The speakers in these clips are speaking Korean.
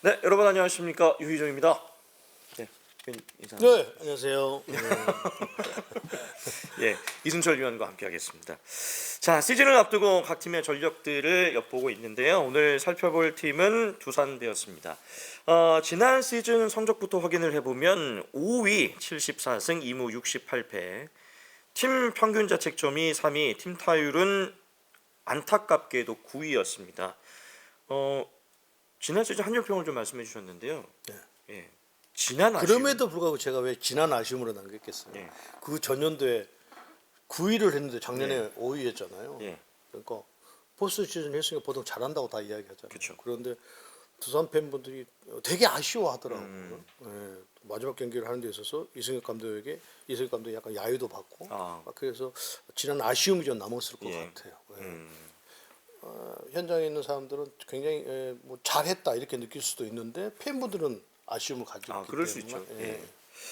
네, 여러분 안녕하십니까, 유희정입니다. 네, 인사. 네, 안녕하세요. 예, 이순철 위원과 함께하겠습니다. 자, 시즌을 앞두고 각 팀의 전력들을 엿보고 있는데요. 오늘 살펴볼 팀은 두산 베어스입니다. 지난 시즌 성적부터 확인을 해보면 5위 74승 2무 68패, 팀 평균 자책점이 3위, 팀 타율은 안타깝게도 9위였습니다. 지난 시즌 한율평을 좀 말씀해 주셨는데요. 네. 예, 지난 아쉬움. 그럼에도 불구하고 제가 왜 지난 아쉬움으로 남겼겠어요. 예. 그 전년도에 9위를 했는데 작년에 5위였잖아요. 예. 그러니까 포스트 시즌 했으니까 보통 잘한다고 다 이야기하잖아요. 그쵸. 그런데 두산 팬분들이 되게 아쉬워하더라고요. 예, 마지막 경기를 하는 데 있어서 이승엽 감독이 약간 야유도 받고 그래서 지난 아쉬움이 좀 남았을 것 예. 같아요. 예. 현장에 있는 사람들은 굉장히 뭐 잘했다 이렇게 느낄 수도 있는데 팬분들은 아쉬움을 가지고 있기 그럴 때문에 수 있죠. 예.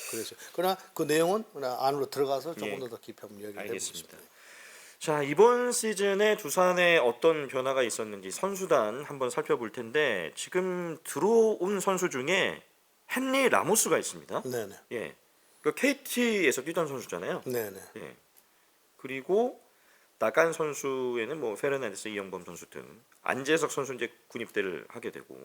그래서 그러나 그 내용은 그냥 안으로 들어가서 조금 예. 더 깊이 한번 이야기를 알겠습니다. 해보겠습니다. 자, 이번 시즌에 두산에 어떤 변화가 있었는지 선수단 한번 살펴볼 텐데, 지금 들어온 선수 중에 헨리 라모스가 있습니다. 네네. 예, 그 KT에서 뛰던 선수잖아요. 네네. 예, 그리고 나간 선수에는 뭐 페르난데스, 이영범 선수 등 안재석 선수 이제 군입대를 하게 되고,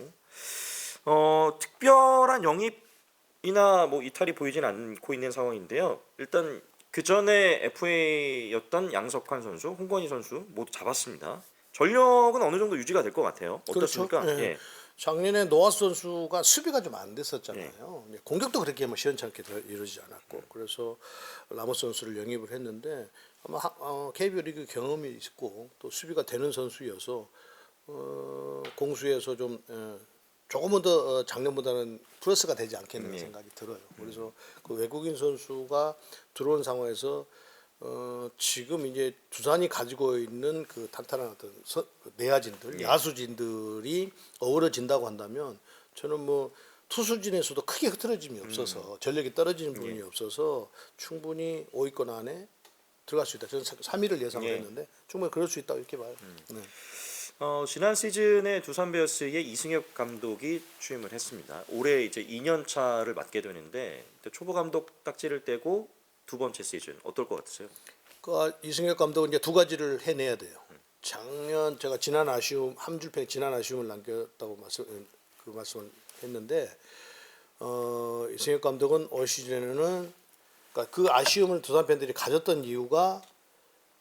특별한 영입이나 뭐 이탈이 보이진 않고 있는 상황인데요. 일단 그 전에 FA였던 양석환 선수, 홍건희 선수 모두 잡았습니다. 전력은 어느 정도 유지가 될 것 같아요. 어떻습니까? 그렇죠. 예. 예. 작년에 노아스 선수가 수비가 좀 안 됐었잖아요. 공격도 그렇게 뭐 시원찮게 이루어지지 않았고 그래서 라모스 선수를 영입을 했는데 아마 KBO 리그 경험이 있고 또 수비가 되는 선수여서 공수에서 좀 조금은 더 작년보다는 플러스가 되지 않겠나 생각이 들어요. 그래서 그 외국인 선수가 들어온 상황에서 지금 이제 두산이 가지고 있는 그 탄탄한 어떤 내야진들, 야수진들이 어우러진다고 한다면 저는 뭐 투수진에서도 크게 흐트러짐이 없어서 전력이 떨어지는 부분이 없어서 충분히 5위권 안에 들어갈 수 있다. 저는 3위를 예상을 했는데 충분히 그럴 수 있다 이렇게 봐요. 네. 지난 시즌에 두산 베어스의 이승엽 감독이 취임을 했습니다. 올해 이제 2년 차를 맡게 되는데 초보 감독 딱지를 떼고 두 번째 시즌 어떨 것 같으세요? 그 이승엽 감독은 이제 두 가지를 해내야 돼요. 작년 제가 지난 아쉬움 한 줄평 지난 아쉬움을 남겼다고 말씀을 했는데 이승엽 감독은 올 시즌에는 그러니까 그 아쉬움을 두산 팬들이 가졌던 이유가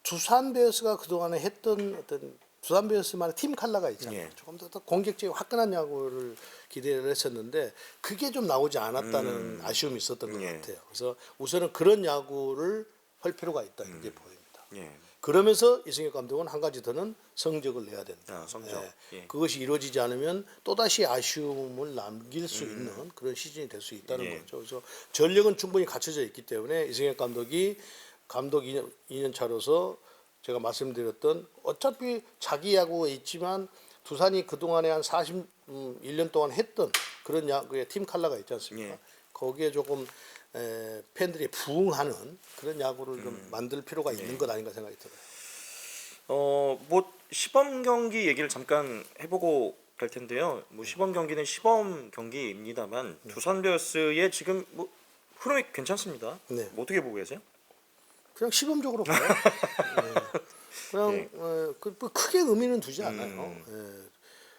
두산 베어스가 그동안에 했던 어떤 두산 베어스만의 팀 컬러가 있잖아요. 예. 조금 더 공격적이고 화끈한 야구를 기대를 했었는데 그게 좀 나오지 않았다는 아쉬움이 있었던 것 같아요. 그래서 우선은 그런 야구를 할 필요가 있다 이렇게 보입니다. 예. 그러면서 이승엽 감독은 한 가지 더는 성적을 내야 된다. 성적. 예. 그것이 이루어지지 않으면 또다시 아쉬움을 남길 수 있는 그런 시즌이 될 수 있다는 거죠. 그래서 전력은 충분히 갖춰져 있기 때문에 이승엽 감독이 감독 2년 차로서 제가 말씀드렸던 어차피 자기 야구에 있지만 두산이 그동안에 한 41년 동안 했던 그런 야구의 팀 컬러가 있지 않습니까? 거기에 조금 팬들이 부응하는 그런 야구를 좀 만들 필요가 있는 것 아닌가 생각이 들어요. 뭐 시범 경기 얘기를 잠깐 해보고 갈 텐데요. 뭐 시범 경기는 시범 경기입니다만 두산 베어스의 지금 뭐 흐름이 괜찮습니다. 네. 뭐 어떻게 보고 계세요? 그냥 시범적으로 봐요. 그냥 뭐 크게 의미는 두지 않아요.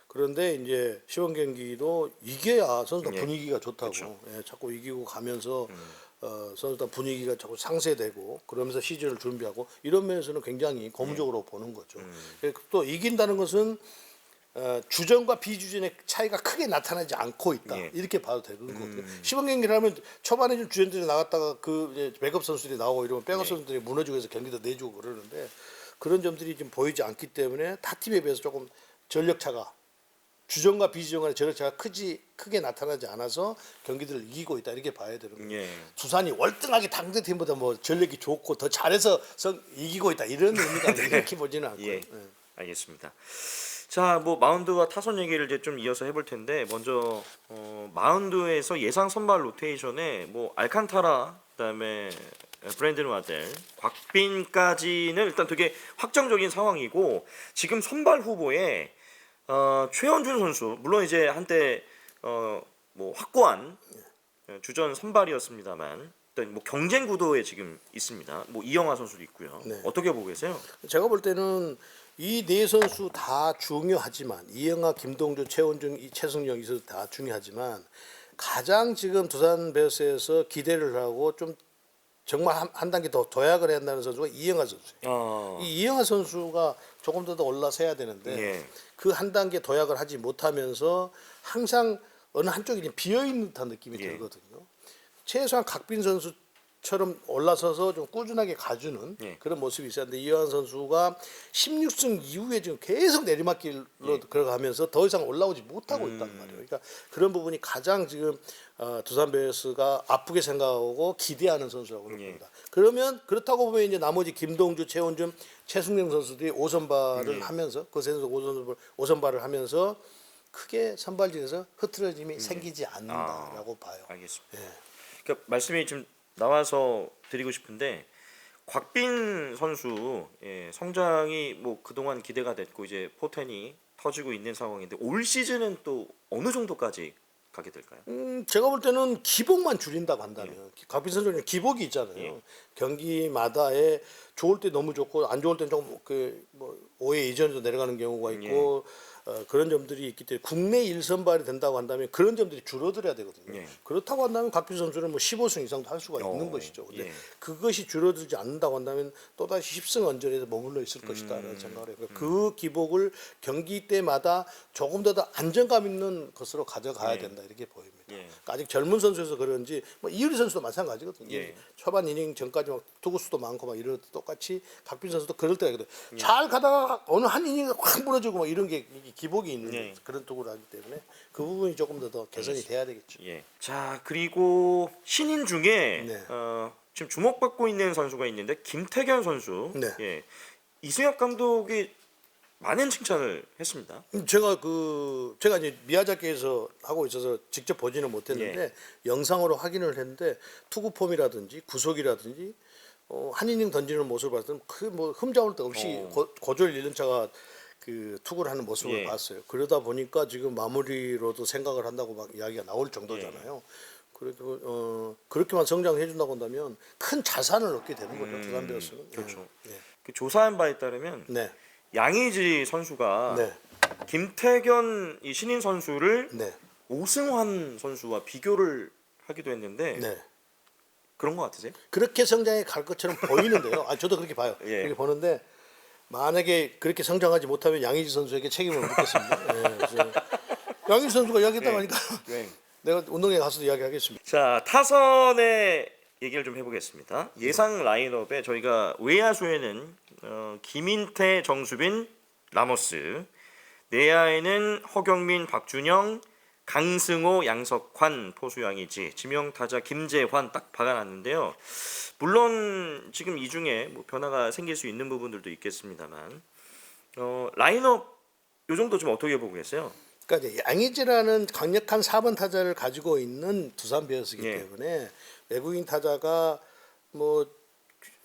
그런데 이제 시범 경기도 이겨야 선수단 분위기가 좋다고. 자꾸 이기고 가면서 선수단 분위기가 자꾸 상쇄되고 그러면서 시즌을 준비하고 이런 면에서는 굉장히 고무적으로 보는 거죠. 또 이긴다는 것은 주전과 비주전의 차이가 크게 나타나지 않고 있다 이렇게 봐도 되는 거거든요. 시범 경기를 하면 초반에 좀 주전들이 나갔다가 그 이제 백업 선수들이 나오고 이러면 백업 선수들이 무너지고 해서 경기도 내주고 그러는데 그런 점들이 좀 보이지 않기 때문에 타 팀에 비해서 조금 전력 차가 주전과 비주전 간의 전력 차가 크게 나타나지 않아서 경기들을 이기고 있다 이렇게 봐야 되는 거예요. 두산이 월등하게 당대 팀보다 뭐 전력이 좋고 더 잘해서 이기고 있다 이런 의미가 이렇게 보지는 않고요. 알겠습니다. 자, 뭐 마운드와 타선 얘기를 이제 좀 이어서 해볼 텐데 먼저 마운드에서 예상 선발 로테이션에 뭐 알칸타라 그다음에 브랜든 와델, 곽빈까지는 일단 되게 확정적인 상황이고 지금 선발 후보에 최원준 선수 물론 이제 한때 뭐 확고한 주전 선발이었습니다만 일단 뭐 경쟁 구도에 지금 있습니다. 뭐 이영하 선수도 있고요. 네. 어떻게 보고 계세요? 제가 볼 때는 이 네 선수 다 중요하지만 이영하, 김동주, 최원중, 최승용 이 선수 다 중요하지만 가장 지금 두산 베어스에서 기대를 하고 좀 정말 한 단계 더 도약을 해야 한다는 선수가 이영하 선수예요. 이 이영하 선수가 조금 더 올라서야 되는데 예. 그 한 단계 도약을 하지 못하면서 항상 어느 한쪽이 비어 있는 듯한 느낌이 예. 들거든요. 최소한 각빈 선수처럼 올라서서 좀 꾸준하게 가주는 예. 그런 모습이 있었는데 이영하 선수가 16승 이후에 지금 계속 내리막길로 걸어가면서 더 이상 올라오지 못하고 있단 말이에요. 그러니까 그런 부분이 가장 지금 두산 베어스가 아프게 생각하고 기대하는 선수라고 봅니다. 그러면 그렇다고 보면 이제 나머지 김동주, 최원준, 최승용 선수들이 5선발을 하면서 그 선수 5선발을 하면서 크게 선발진에서 흐트러짐이 생기지 않는다라고 봐요. 알겠습니다. 그러니까 말씀이 좀 나와서 드리고 싶은데 곽빈 선수 성장이 뭐 그동안 기대가 됐고 이제 포텐이 터지고 있는 상황인데 올 시즌은 또 어느 정도까지 가게 될까요? 제가 볼 때는 기복만 줄인다고 한다면 곽빈 선수는 기복이 있잖아요. 경기마다에 좋을 때 너무 좋고 안 좋을 때는 좀 뭐 5회 이전에도 내려가는 경우가 있고 그런 점들이 있기 때문에 국내 1선발이 된다고 한다면 그런 점들이 줄어들어야 되거든요. 그렇다고 한다면 곽빈 선수는 뭐 15승 이상도 할 수가 있는 것이죠. 근데 그것이 줄어들지 않는다고 한다면 또다시 10승 언저리에서 머물러 있을 것이다라는 생각을 해요. 그 기복을 경기 때마다 조금 더 안정감 있는 것으로 가져가야 된다 이렇게 보입니다. 그러니까 아직 젊은 선수여서 그런지 뭐 이효리 선수도 마찬가지거든요. 초반 이닝 전까지 막 투구수도 많고 막 이런 똑같이 곽빈 선수도 그럴 때가 있거든요. 잘 가다가 어느 한 이닝에 확 무너지고 막 이런 게 기복이 있는 그런 투구를 하기 때문에 그 부분이 조금 더 개선이 돼야 되겠죠. 자 그리고 신인 중에 지금 주목받고 있는 선수가 있는데 김태견 선수. 이승엽 감독이 많은 칭찬을 했습니다. 제가 이제 미야자키에서 하고 있어서 직접 보지는 못했는데 영상으로 확인을 했는데 투구 폼이라든지 구속이라든지 한 이닝 던지는 모습을 봤을 때뭐 흠잡을 데 없이 고졸 1년차가 그 투구를 하는 모습을 봤어요. 그러다 보니까 지금 마무리로도 생각을 한다고 막 이야기가 나올 정도잖아요. 그래도 그렇게만 성장해 준다고 한다면 큰 자산을 얻게 되는 거죠. 두산 베어스는. 그렇죠. 그 조사한 바에 따르면 양의지 선수가 김태견 이 신인 선수를 오승환 선수와 비교를 하기도 했는데 그런 것 같으세요? 그렇게 성장해 갈 것처럼 보이는데요. 저도 그렇게 봐요. 그렇게 보는데 만약에 그렇게 성장하지 못하면 양의지 선수에게 책임을 묻겠습니다. 양의지 선수가 이야기했다고 하니까 내가 운동회 가서도 이야기하겠습니다. 자 타선의 얘기를 좀 해보겠습니다. 예상 라인업에 저희가 외야수에는 김인태, 정수빈, 라모스, 내야에는 허경민, 박준영, 강승호, 양석환, 포수 양의지, 지명타자 김재환 딱 박아놨는데요. 물론 지금 이 중에 뭐 변화가 생길 수 있는 부분들도 있겠습니다만 라인업 요 정도 좀 어떻게 보고 계세요? 그러니까 이제 양의지라는 강력한 4번 타자를 가지고 있는 두산 베어스이기 때문에 외국인 타자가 뭐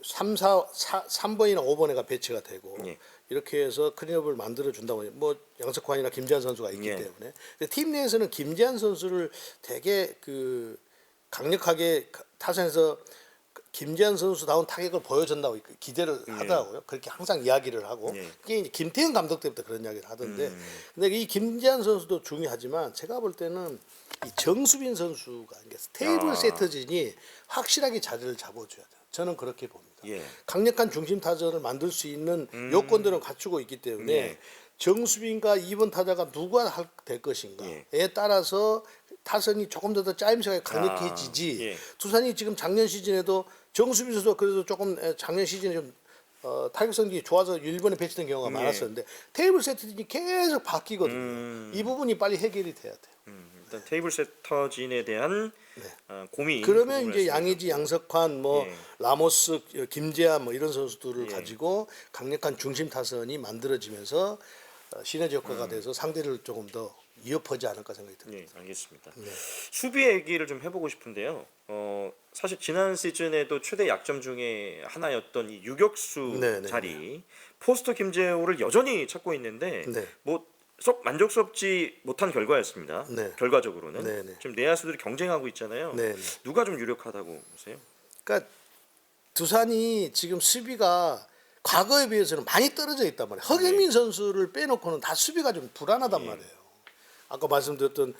3번이나 5번에가 배치가 되고 이렇게 해서 클린업을 만들어 준다고 뭐 양석환이나 김재환 선수가 있기 때문에 근데 팀 내에서는 김재환 선수를 되게 그 강력하게 타선에서 김재환 선수다운 타격을 보여준다고 기대를 하더라고요. 그렇게 항상 이야기를 하고 그게 이제 김태형 감독 때부터 그런 이야기를 하던데 근데 이 김재환 선수도 중요하지만 제가 볼 때는 이 정수빈 선수가 스테이블 세터진이 확실하게 자리를 잡아줘야 돼요. 저는 그렇게 봅니다. 강력한 중심 타선을 만들 수 있는 요건들은 갖추고 있기 때문에 정수빈과 2번 타자가 누가 될 것인가에 따라서 타선이 조금 더 짜임새가 강력해지지. 두산이 지금 작년 시즌에도 정수빈 선수가 그래도 조금 작년 시즌에 좀 타격성이 좋아서 일본에 배치된 경우가 많았었는데 테이블 세터진이 계속 바뀌거든요. 이 부분이 빨리 해결이 돼야 돼요. 일단 테이블 세터진에 대한 고민. 그러면 이제 양의지, 양석환, 뭐 라모스, 김재환 뭐 이런 선수들을 가지고 강력한 중심 타선이 만들어지면서 시너지 효과가 돼서 상대를 조금 더 위협하지 않을까 생각이 듭니다. 알겠습니다. 수비 얘기를 좀 해보고 싶은데요. 사실 지난 시즌에도 최대 약점 중에 하나였던 이 유격수 자리 포스터 김재호를 여전히 찾고 있는데 뭐 썩 만족스럽지 못한 결과였습니다. 네. 결과적으로는 네. 지금 내야수들이 경쟁하고 있잖아요. 네. 누가 좀 유력하다고 보세요? 그러니까 두산이 지금 수비가 과거에 비해서는 많이 떨어져 있단 말이에요. 허경민 선수를 빼놓고는 다 수비가 좀 불안하단 말이에요. 아까 말씀드렸던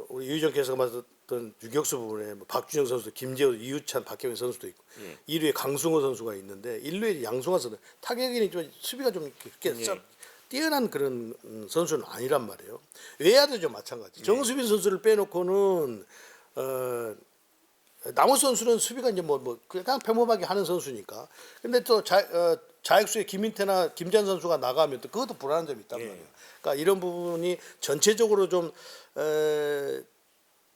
우리 유희정 캐스터가 말씀드렸던 유격수 부분에 뭐 박준영 선수, 김재호, 이유찬, 박혜민 선수도 있고 2루에 강승호 선수가 있는데 1루에 양승환 선수 타격이 좀 수비가 좀 이렇게 썩 뛰어난 그런 선수는 아니란 말이에요. 외야도 좀 마찬가지. 정수빈 선수를 빼놓고는 나머지 선수는 수비가 이제 뭐 그냥 평범하게 하는 선수니까. 근데 또 자익수의 김인태나 김재환 선수가 나가면 또 그것도 불안한 점이 있단 말이에요. 그러니까 이런 부분이 전체적으로 좀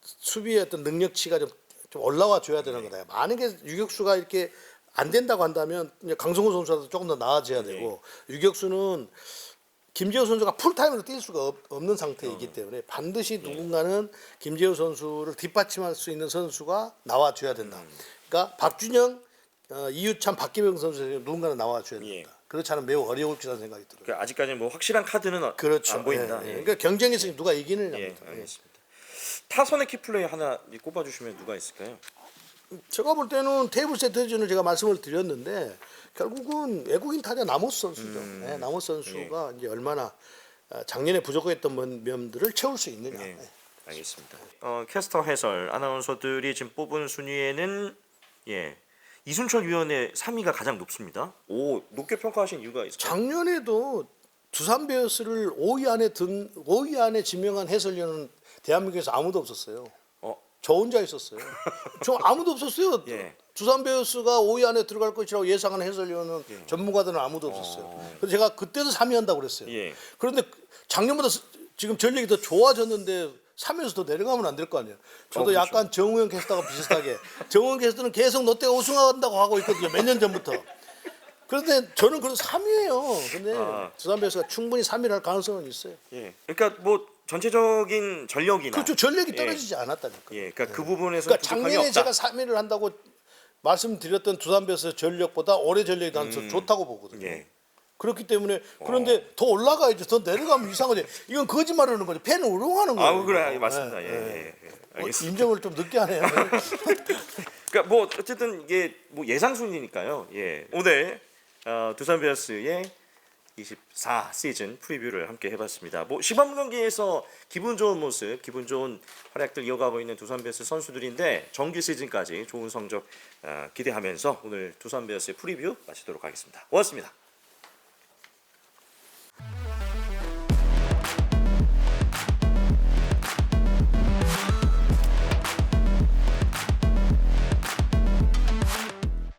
수비의 어떤 능력치가 좀 올라와 줘야 되는 거다. 만약에 유격수가 이렇게 안 된다고 한다면 이제 강성호 선수라도 조금 더 나아져야 되고 유격수는 김재호 선수가 풀타임으로 뛸 수가 없는 상태이기 때문에 반드시 누군가는 김재호 선수를 뒷받침할 수 있는 선수가 나와줘야 된다. 그러니까 박준영, 이유찬, 박기병 선수 누군가는 나와줘야 된다. 그렇지 않으면 매우 어려울 거라는 생각이 들어요. 그러니까 아직까지는 뭐 확실한 카드는 그렇죠. 안 보인다. 그러니까 경쟁에서 누가 이기느냐. 알겠습니다. 타선의 키플레이 하나 꼽아주시면 누가 있을까요? 제가 볼 때는 테이블 세트전을 제가 말씀을 드렸는데 결국은 외국인 타자 나모스 선수죠. 나모스 선수가 이제 얼마나 작년에 부족했던 면들을 채울 수 있느냐. 알겠습니다. 캐스터 해설 아나운서들이 지금 뽑은 순위에는 이순철 위원의 3위가 가장 높습니다. 높게 평가하신 이유가 있을까요? 작년에도 두산 베어스를 5위 안에 지명한 해설위원은 대한민국에서 아무도 없었어요. 저 혼자 있었어요. 저 아무도 없었어요. 두산 베어스가 5위 안에 들어갈 것이라고 예상하는 해설위원은 전문가들은 아무도 없었어요. 그래서 제가 그때도 3위 한다고 그랬어요. 그런데 작년보다 지금 전력이 더 좋아졌는데 3위에서 더 내려가면 안 될 거 아니에요. 저도 그렇죠. 약간 정우영 캐스터가 비슷하게 정우영 캐스터는 계속 롯데가 우승한다고 하고 있거든요. 몇 년 전부터. 그런데 저는 그래서 3위예요. 근데 두산 베어스가 충분히 3위를 할 가능성은 있어요. 그러니까 뭐 전체적인 전력이나 그렇죠. 전력이 떨어지지 않았다니까. 그러니까 그 부분에서 그러니까 부족함이 작년에 없다. 제가 3위를 한다고 말씀드렸던 두산 베어스 전력보다 올해 전력이 더 좋다고 보거든요. 그렇기 때문에 그런데 더 올라가야지. 더 내려가면 이상하지. 이건 거짓말하는 거죠. 팬을 우롱하는 거예요. 그래 맞습니다. 알겠습니다. 인정을 좀 늦게 하네요. 그러니까 뭐 어쨌든 이게 뭐 예상 순위니까요. 오늘 두산 베어스의 24 시즌 프리뷰를 함께 해봤습니다. 뭐 시범 경기에서 기분 좋은 모습, 기분 좋은 활약들 이어가고 있는 두산 베어스 선수들인데 정규 시즌까지 좋은 성적 기대하면서 오늘 두산 베어스의 프리뷰 마치도록 하겠습니다. 고맙습니다.